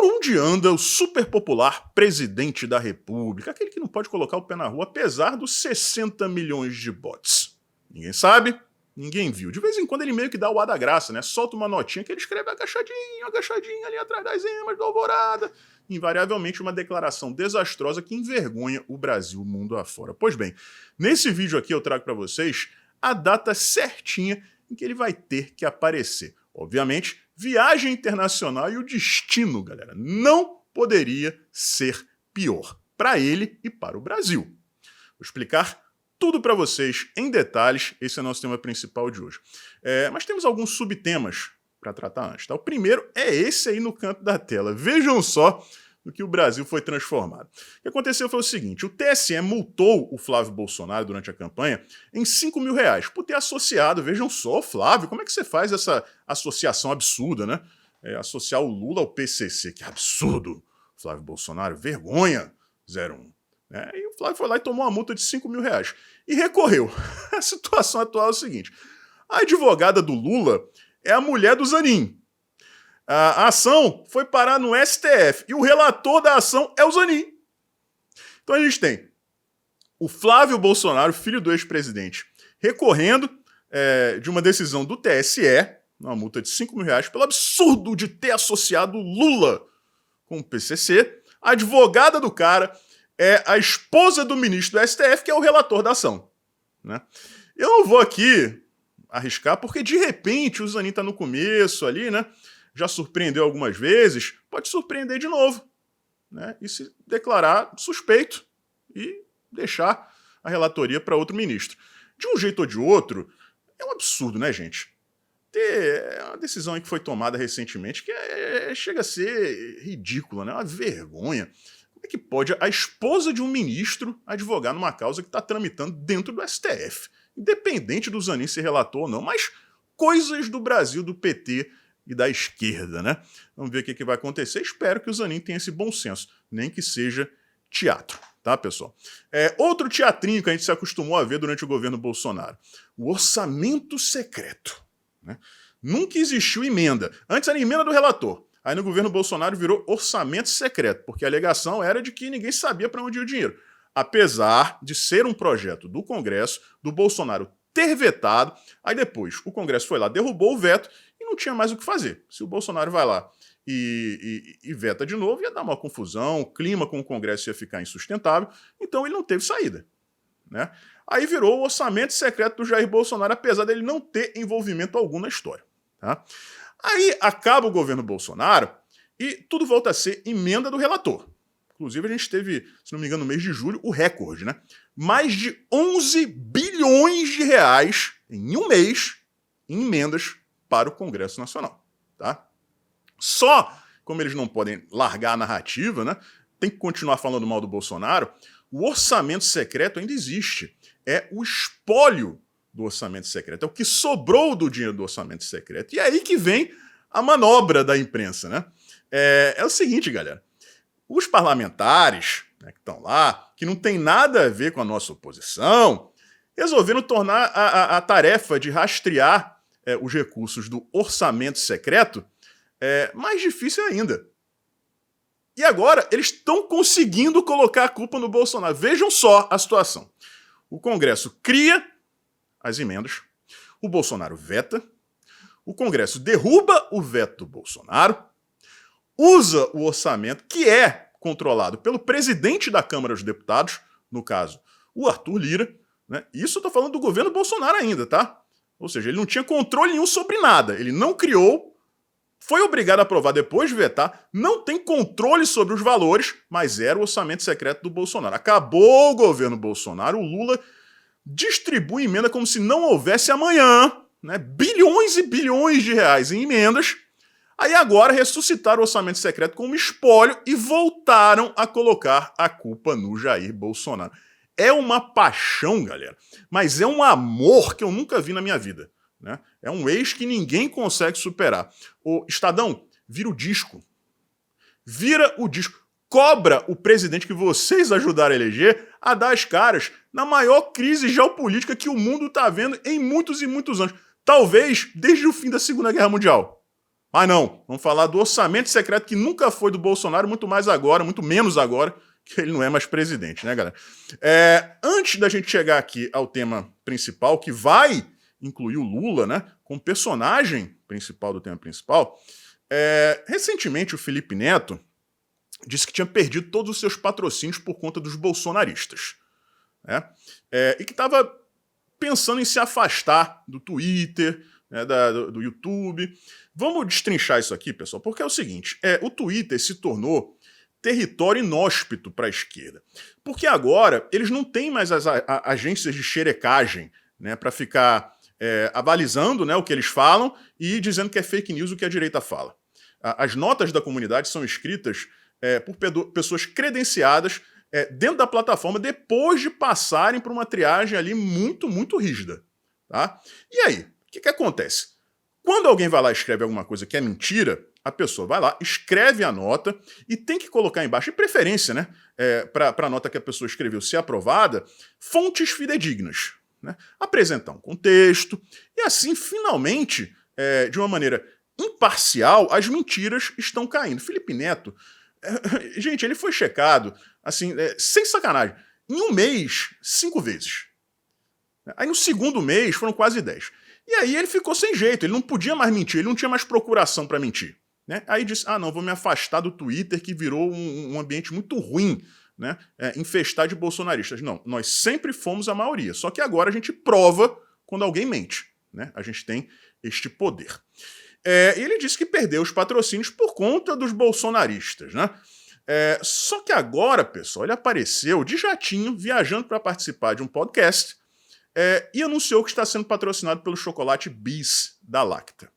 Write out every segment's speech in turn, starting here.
onde anda o super popular presidente da República? Aquele que não pode colocar o pé na rua, apesar dos 60 milhões de bots. Ninguém sabe, ninguém viu. De vez em quando ele meio que dá o ar da graça, né? Solta uma notinha que ele escreve agachadinho ali atrás das emas da alvorada. Invariavelmente uma declaração desastrosa que envergonha o Brasil mundo afora. Pois bem, nesse vídeo aqui eu trago para vocês a data certinha em que ele vai ter que aparecer. Obviamente, viagem internacional e o destino, galera, não poderia ser pior para ele e para o Brasil. Vou explicar tudo para vocês em detalhes, esse é o nosso tema principal de hoje. Mas temos alguns subtemas para tratar antes. Tá? O primeiro é esse aí no canto da tela. Vejam só no que o Brasil foi transformado. O que aconteceu foi o seguinte, o TSE multou o Flávio Bolsonaro durante a campanha em R$5 mil por ter associado, vejam só, Flávio, como é que você faz essa associação absurda, né? Associar o Lula ao PCC, que absurdo, Flávio Bolsonaro, vergonha, 01. E o Flávio foi lá e tomou uma multa de R$5 mil e recorreu. A situação atual é o seguinte, a advogada do Lula é a mulher do Zanin. A ação foi parar no STF e o relator da ação é o Zanin. Então a gente tem o Flávio Bolsonaro, filho do ex-presidente, recorrendo de uma decisão do TSE, uma multa de R$5 mil, pelo absurdo de ter associado Lula com o PCC. A advogada do cara é a esposa do ministro do STF, que é o relator da ação. Né? Eu não vou aqui arriscar, porque de repente o Zanin tá no começo ali, né? Já surpreendeu algumas vezes, pode surpreender de novo, né? E se declarar suspeito e deixar a relatoria para outro ministro. De um jeito ou de outro, é um absurdo, né, gente? Ter uma decisão aí que foi tomada recentemente que chega a ser ridícula, né? Uma vergonha. Como é que pode a esposa de um ministro advogar numa causa que está tramitando dentro do STF? Independente do Zanin ser relator ou não, mas coisas do Brasil, do PT e da esquerda, né? Vamos ver o que vai acontecer. Espero que o Zanin tenha esse bom senso, nem que seja teatro, tá, pessoal? Outro teatrinho que a gente se acostumou a ver durante o governo Bolsonaro, o orçamento secreto. Né? Nunca existiu emenda. Antes era emenda do relator. Aí no governo Bolsonaro virou orçamento secreto, porque a alegação era de que ninguém sabia para onde ia o dinheiro. Apesar de ser um projeto do Congresso, do Bolsonaro ter vetado, aí depois o Congresso foi lá, derrubou o veto e não tinha mais o que fazer. Se o Bolsonaro vai lá e veta de novo, ia dar uma confusão, o clima com o Congresso ia ficar insustentável, então ele não teve saída. Né? Aí virou o orçamento secreto do Jair Bolsonaro, apesar dele não ter envolvimento algum na história. Tá? Aí acaba o governo Bolsonaro e tudo volta a ser emenda do relator. Inclusive a gente teve, se não me engano, no mês de julho, o recorde, né? Mais de 11 bilhões de reais em um mês em emendas para o Congresso Nacional. Tá? Só, como eles não podem largar a narrativa, né? Tem que continuar falando mal do Bolsonaro, o orçamento secreto ainda existe. É o espólio do orçamento secreto, é o que sobrou do dinheiro do orçamento secreto. E é aí que vem a manobra da imprensa, né? É o seguinte, galera. Os parlamentares, né, que estão lá, que não tem nada a ver com a nossa oposição, resolveram tornar a tarefa de rastrear os recursos do orçamento secreto mais difícil ainda. E agora eles estão conseguindo colocar a culpa no Bolsonaro. Vejam só a situação. O Congresso cria as emendas, o Bolsonaro veta, o Congresso derruba o veto do Bolsonaro, usa o orçamento, que é controlado pelo presidente da Câmara dos Deputados, no caso, o Arthur Lira, né? Isso eu tô falando do governo Bolsonaro ainda, tá? Ou seja, ele não tinha controle nenhum sobre nada, ele não criou, foi obrigado a aprovar depois de vetar, não tem controle sobre os valores, mas era o orçamento secreto do Bolsonaro. Acabou o governo Bolsonaro, o Lula distribui emenda como se não houvesse amanhã, né? Bilhões e bilhões de reais em emendas. Aí agora ressuscitaram o orçamento secreto como espólio e voltaram a colocar a culpa no Jair Bolsonaro. É uma paixão, galera, mas é um amor que eu nunca vi na minha vida. Né? É um ex que ninguém consegue superar. O Estadão, vira o disco. Vira o disco. Cobra o presidente que vocês ajudaram a eleger a dar as caras na maior crise geopolítica que o mundo está vendo em muitos e muitos anos. Talvez desde o fim da Segunda Guerra Mundial. Ah, não, vamos falar do orçamento secreto que nunca foi do Bolsonaro, muito mais agora, muito menos agora, que ele não é mais presidente, né, galera? Antes da gente chegar aqui ao tema principal, que vai incluir o Lula, né, como personagem principal do tema principal, recentemente o Felipe Neto disse que tinha perdido todos os seus patrocínios por conta dos bolsonaristas, né? E que estava pensando em se afastar do Twitter, né, do YouTube. Vamos destrinchar isso aqui, pessoal, porque é o seguinte, o Twitter se tornou território inóspito para a esquerda, porque agora eles não têm mais as agências de xerecagem, né, para ficar avalizando, né, o que eles falam e dizendo que é fake news o que a direita fala. As notas da comunidade são escritas por pessoas credenciadas dentro da plataforma depois de passarem por uma triagem ali muito, muito rígida. Tá? E aí, o que acontece? Quando alguém vai lá e escreve alguma coisa que é mentira, a pessoa vai lá, escreve a nota e tem que colocar embaixo, de preferência, né, para a nota que a pessoa escreveu ser aprovada, fontes fidedignas. Né? Apresentar um contexto e assim, finalmente, de uma maneira imparcial, as mentiras estão caindo. Felipe Neto, gente, ele foi checado, assim, sem sacanagem, em um mês, 5 vezes. Aí no segundo mês foram quase 10. E aí ele ficou sem jeito, ele não podia mais mentir, ele não tinha mais procuração para mentir. Né? Aí disse, não, vou me afastar do Twitter, que virou um ambiente muito ruim, né? Infestado de bolsonaristas. Não, nós sempre fomos a maioria, só que agora a gente prova quando alguém mente. Né? A gente tem este poder. E ele disse que perdeu os patrocínios por conta dos bolsonaristas. Né? Só que agora, pessoal, ele apareceu de jatinho, viajando para participar de um podcast, e anunciou que está sendo patrocinado pelo chocolate Bis da Lacta.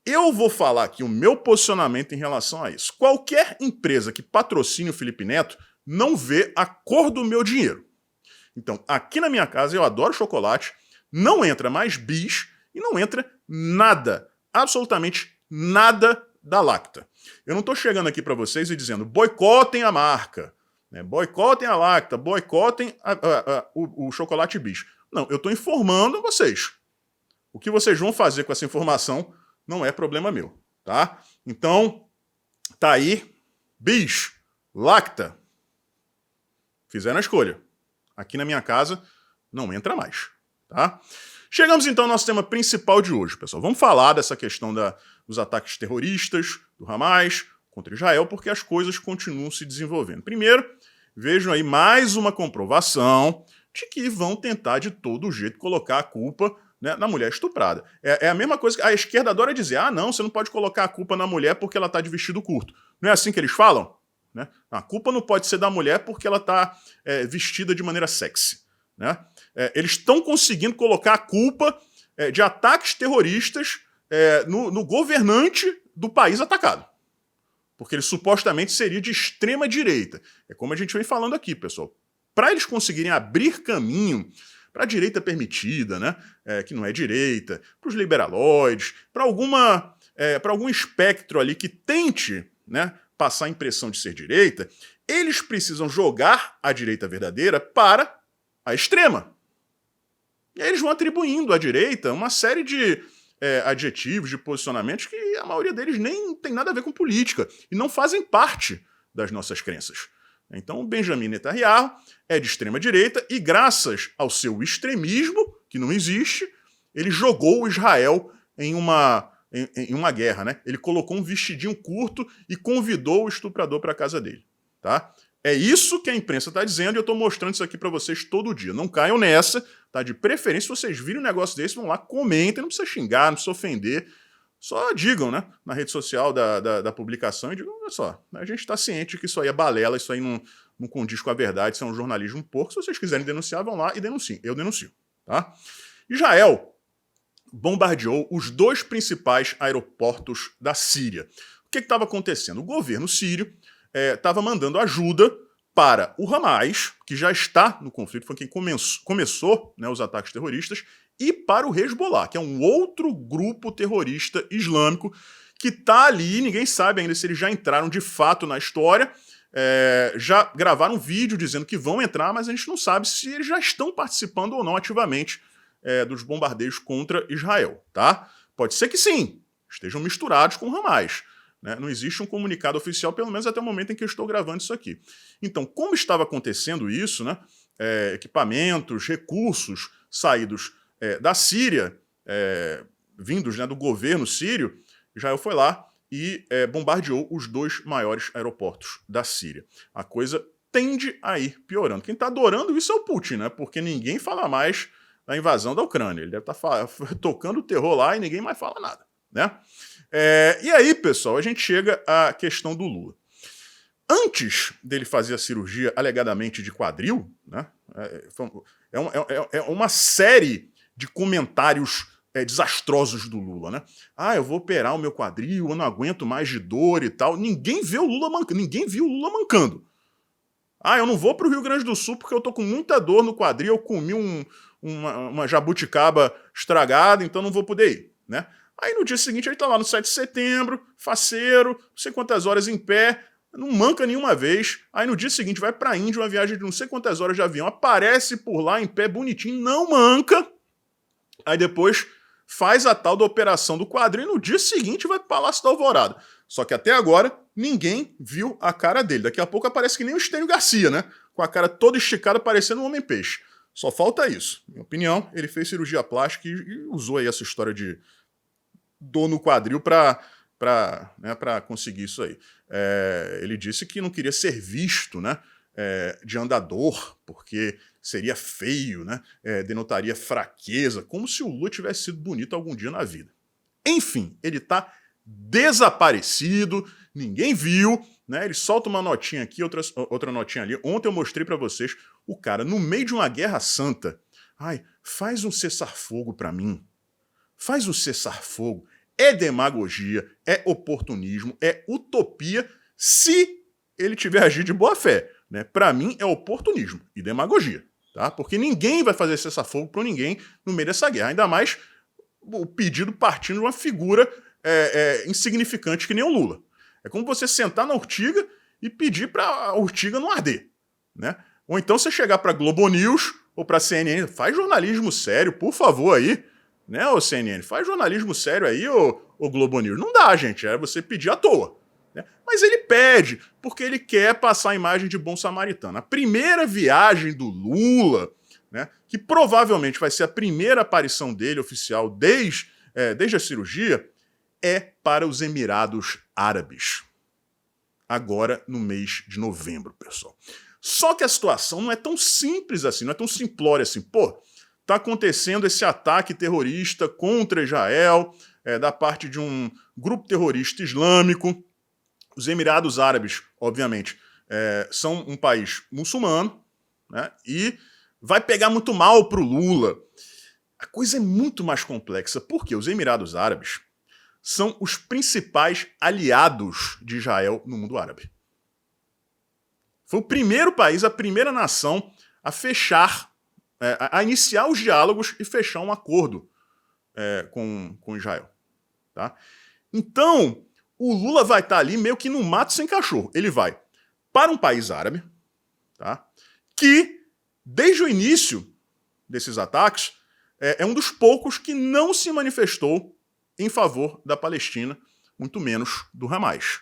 Eu vou falar aqui o meu posicionamento em relação a isso. Qualquer empresa que patrocine o Felipe Neto não vê a cor do meu dinheiro. Então, aqui na minha casa, eu adoro chocolate, não entra mais Bis e não entra nada, absolutamente nada da Lacta. Eu não estou chegando aqui para vocês e dizendo boicotem a marca, né? Boicotem a Lacta, boicotem o chocolate Bis. Não, eu estou informando vocês. O que vocês vão fazer com essa informação não é problema meu, tá? Então, tá aí, Bis, Lacta, fizeram a escolha. Aqui na minha casa não entra mais, tá? Chegamos então ao nosso tema principal de hoje, pessoal. Vamos falar dessa questão dos ataques terroristas, do Hamas contra Israel, porque as coisas continuam se desenvolvendo. Primeiro, vejam aí mais uma comprovação de que vão tentar de todo jeito colocar a culpa, né, na mulher estuprada. É a mesma coisa que a esquerda adora dizer, não, você não pode colocar a culpa na mulher porque ela está de vestido curto. Não é assim que eles falam? Né? A culpa não pode ser da mulher porque ela está vestida de maneira sexy. Né? Eles estão conseguindo colocar a culpa de ataques terroristas no governante do país atacado. Porque ele supostamente seria de extrema direita. É como a gente vem falando aqui, pessoal. Para eles conseguirem abrir caminho para a direita permitida, né, que não é direita, para os liberaloides, para algum espectro ali que tente, né, passar a impressão de ser direita, eles precisam jogar a direita verdadeira para a extrema. E aí eles vão atribuindo à direita uma série de adjetivos, de posicionamentos que a maioria deles nem tem nada a ver com política e não fazem parte das nossas crenças. Então o Benjamin Netanyahu é de extrema direita e graças ao seu extremismo, que não existe, ele jogou Israel em uma guerra, né? Ele colocou um vestidinho curto e convidou o estuprador para a casa dele, tá? É isso que a imprensa está dizendo e eu estou mostrando isso aqui para vocês todo dia. Não caiam nessa, tá? De preferência, se vocês virem um negócio desse, vão lá, comentem, não precisa xingar, não precisa ofender. Só digam, né, na rede social da publicação e digam, olha só, a gente está ciente que isso aí é balela, isso aí não condiz com a verdade, isso é um jornalismo porco. Se vocês quiserem denunciar, vão lá e denunciem. Eu denuncio, tá? Israel bombardeou os 2 principais aeroportos da Síria. O que estava acontecendo? O governo sírio estava mandando ajuda para o Hamas, que já está no conflito, foi quem começou, né, os ataques terroristas, e para o Hezbollah, que é um outro grupo terrorista islâmico que está ali, ninguém sabe ainda se eles já entraram de fato na história, já gravaram um vídeo dizendo que vão entrar, mas a gente não sabe se eles já estão participando ou não ativamente dos bombardeios contra Israel, tá? Pode ser que sim, estejam misturados com o Hamas. Né? Não existe um comunicado oficial, pelo menos até o momento em que eu estou gravando isso aqui. Então, como estava acontecendo isso, né? Equipamentos, recursos saídos da Síria, vindos, né, do governo sírio, Israel foi lá e bombardeou os 2 maiores aeroportos da Síria. A coisa tende a ir piorando. Quem está adorando isso é o Putin, né? Porque ninguém fala mais da invasão da Ucrânia. Ele deve estar tocando o terror lá e ninguém mais fala nada, né? E aí, pessoal, a gente chega à questão do Lula. Antes dele fazer a cirurgia alegadamente de quadril, né, é uma série de comentários desastrosos do Lula, né? Ah, eu vou operar o meu quadril, eu não aguento mais de dor e tal. Ninguém viu o Lula mancando. Ah, eu não vou para o Rio Grande do Sul porque eu tô com muita dor no quadril, eu comi uma jabuticaba estragada, então não vou poder ir, né? Aí no dia seguinte ele tá lá no 7 de setembro, faceiro, não sei quantas horas em pé, não manca nenhuma vez. Aí no dia seguinte vai pra Índia, uma viagem de não sei quantas horas de avião, aparece por lá em pé bonitinho, não manca. Aí depois faz a tal da operação do quadril e no dia seguinte vai pro Palácio da Alvorada. Só que até agora ninguém viu a cara dele. Daqui a pouco aparece que nem o Estênio Garcia, né? Com a cara toda esticada parecendo um homem-peixe. Só falta isso. Minha opinião, ele fez cirurgia plástica e usou aí essa história de dor no quadril para conseguir isso aí. Ele disse que não queria ser visto, né, de andador, porque seria feio, né, denotaria fraqueza, como se o Lula tivesse sido bonito algum dia na vida. Enfim, ele está desaparecido, ninguém viu, né, ele solta uma notinha aqui, outra notinha ali. Ontem eu mostrei para vocês o cara no meio de uma guerra santa. Ai, faz um cessar-fogo para mim. Faz um cessar-fogo. É demagogia, é oportunismo, é utopia, se ele tiver agido de boa fé, né? Para mim é oportunismo e demagogia, tá? Porque ninguém vai fazer cessar-fogo para ninguém no meio dessa guerra, ainda mais o pedido partindo de uma figura insignificante que nem o Lula. É como você sentar na urtiga e pedir para a urtiga não arder, né? Ou então você chegar para Globo News ou para CNN, faz jornalismo sério, por favor aí, né, ô CNN? Faz jornalismo sério aí, ô Globo News. Não dá, gente, é você pedir à toa. Né? Mas ele pede, porque ele quer passar a imagem de bom samaritano. A primeira viagem do Lula, né, que provavelmente vai ser a primeira aparição dele oficial desde a cirurgia, é para os Emirados Árabes. Agora, no mês de novembro, pessoal. Só que a situação não é tão simples assim, não é tão simplória assim. Pô, está acontecendo esse ataque terrorista contra Israel, da parte de um grupo terrorista islâmico. Os Emirados Árabes, obviamente, são um país muçulmano, né, e vai pegar muito mal para o Lula. A coisa é muito mais complexa, porque os Emirados Árabes são os principais aliados de Israel no mundo árabe. Foi o primeiro país, a primeira nação a fechar, a iniciar os diálogos e fechar um acordo com Israel. Tá? Então, o Lula vai estar ali meio que no mato sem cachorro. Ele vai para um país árabe, tá? Que, desde o início desses ataques, é um dos poucos que não se manifestou em favor da Palestina, muito menos do Hamas.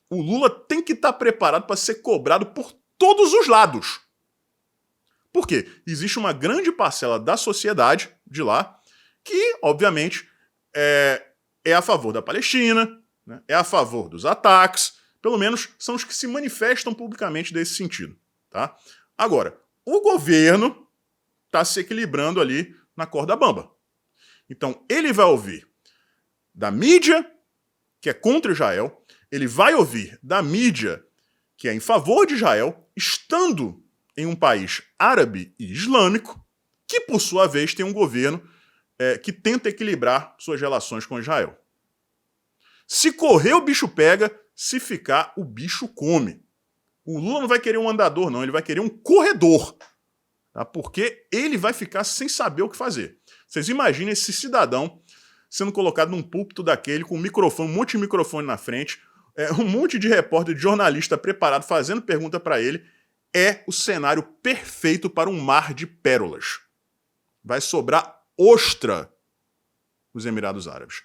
O Lula tem que estar preparado para ser cobrado por todos os lados. Por quê? Existe uma grande parcela da sociedade de lá que, obviamente, é a favor da Palestina, né? É a favor dos ataques, pelo menos são os que se manifestam publicamente desse sentido. Tá? Agora, o governo está se equilibrando ali na corda bamba. Então, ele vai ouvir da mídia, que é contra Israel, ele vai ouvir da mídia, que é em favor de Israel, estando em um país árabe e islâmico, que, por sua vez, tem um governo que tenta equilibrar suas relações com Israel. Se correr, o bicho pega, se ficar, o bicho come. O Lula não vai querer um andador, não, ele vai querer um corredor, tá? Porque ele vai ficar sem saber o que fazer. Vocês imaginem esse cidadão sendo colocado num púlpito daquele, com um microfone, um monte de microfone na frente, um monte de repórter, de jornalista preparado, fazendo pergunta para ele. É o cenário perfeito para um mar de pérolas. Vai sobrar ostra nos Emirados Árabes.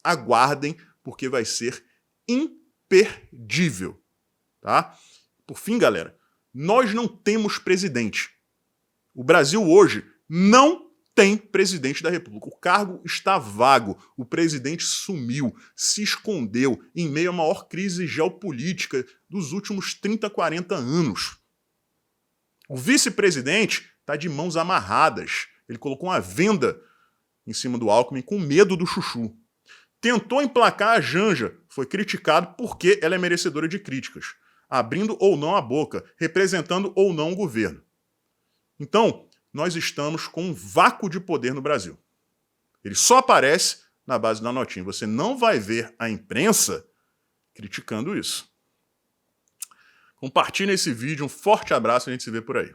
aguardem, porque vai ser imperdível, tá? Por fim, galera, nós não temos presidente. O Brasil hoje não tem presidente da República. O cargo está vago. O presidente sumiu, se escondeu em meio à maior crise geopolítica dos últimos 30, 40 anos. O vice-presidente está de mãos amarradas. Ele colocou uma venda em cima do Alckmin com medo do chuchu. Tentou emplacar a Janja, foi criticado porque ela é merecedora de críticas, abrindo ou não a boca, representando ou não o governo. Então, nós estamos com um vácuo de poder no Brasil. Ele só aparece na base da notinha. Você não vai ver a imprensa criticando isso. Compartilhe esse vídeo, um forte abraço e a gente se vê por aí.